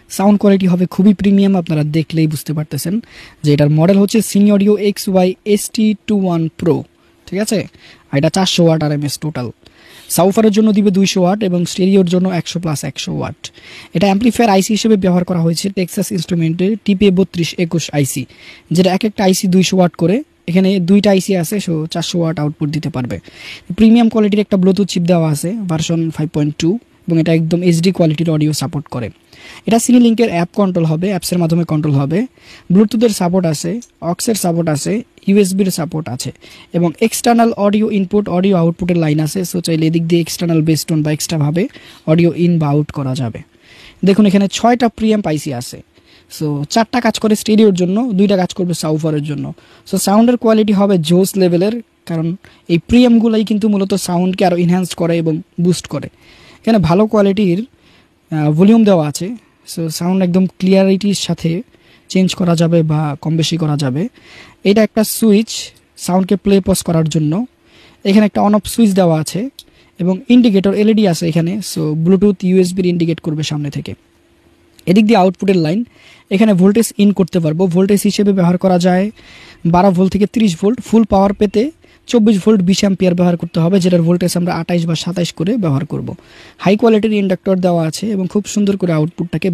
Sound quality হবে খুবই premium, আপনারা দেখলেই বুঝতে পারতেছেন যে এটার মডেল হচ্ছে সিনি অডিও XY ST21 Pro, ঠিক আছে। আর এটা 400 ওয়াট RMS টোটাল। সাউফারের জন্য দিবে 200 ওয়াট এবং স্টেরিওর জন্য 100+100 ওয়াট। এটা অ্যাম্পলিফায়ার আইসি হিসেবে ব্যবহার করা হয়েছে টেক্সাস ইনস্ট্রুমেন্টের TPA3221 আইসি, যেটা এক একটা আইসি 200 ওয়াট করে। এখানে দুইটা আইসি আছে, সো 400 ওয়াট আউটপুট দিতে পারবে। প্রিমিয়াম কোয়ালিটির একটা ব্লুটুথ চিপ দেওয়া আছে ভার্সন 5.2 এবং এটা একদম HD কোয়ালিটির অডিও সাপোর্ট করে। এটা সিনি লিঙ্কের অ্যাপ কন্ট্রোল হবে, অ্যাপসের মাধ্যমে কন্ট্রোল হবে। ব্লুটুথের সাপোর্ট আছে, অক্সের সাপোর্ট আছে, ইউএসবির সাপোর্ট আছে এবং এক্সটার্নাল অডিও ইনপুট অডিও আউটপুটের লাইন আছে। সো চাইলে এদিক দিয়ে এক্সটার্নাল বেসটোন বা এক্সট্রাভাবে অডিও ইন বা আউট করা যাবে। দেখুন এখানে 6টা প্রিঅ্যাম্প আইসি আছে। সো 4টা কাজ করে স্টেরিওর জন্য, 2টা কাজ করবে সাউফারের জন্য। সো সাউন্ডের কোয়ালিটি হবে জোস লেভেলের, কারণ এই প্রিঅ্যাম্পগুলাই কিন্তু মূলত সাউন্ডকে আরও ইনহ্যান্স করে এবং বুস্ট করে। এখানে ভালো কোয়ালিটির ভলিউম দেওয়া আছে, সো সাউন্ড একদম ক্লিয়ারিটির সাথে চেঞ্জ করা যাবে বা কম বেশি করা যাবে। এটা একটা সুইচ সাউন্ডকে প্লে পজ করার জন্য। এখানে একটা অন অফ সুইচ দেওয়া আছে এবং ইন্ডিকেটর LED আছে এখানে। সো ব্লুটুথ ইউএসবির ইন্ডিকেট করবে সামনে থেকে। এদিক দিয়ে আউটপুটের লাইন, এখানে ভোল্টেজ ইন করতে পারবো। ভোল্টেজ হিসেবে ব্যবহার করা যায় 12 ভোল্ট থেকে 30 ভোল্ট। ফুল পাওয়ার পেতে 24 ভোল্ট 20 অ্যাম্পিয়ার ব্যবহার করতে হবে, যেটার ভোল্টেজ আমরা 28 বা 27 করে ব্যবহার করব। হাই কোয়ালিটির ইন্ডাক্টর দেওয়া আছে এবং খুব সুন্দর করে আউটপুটটাকে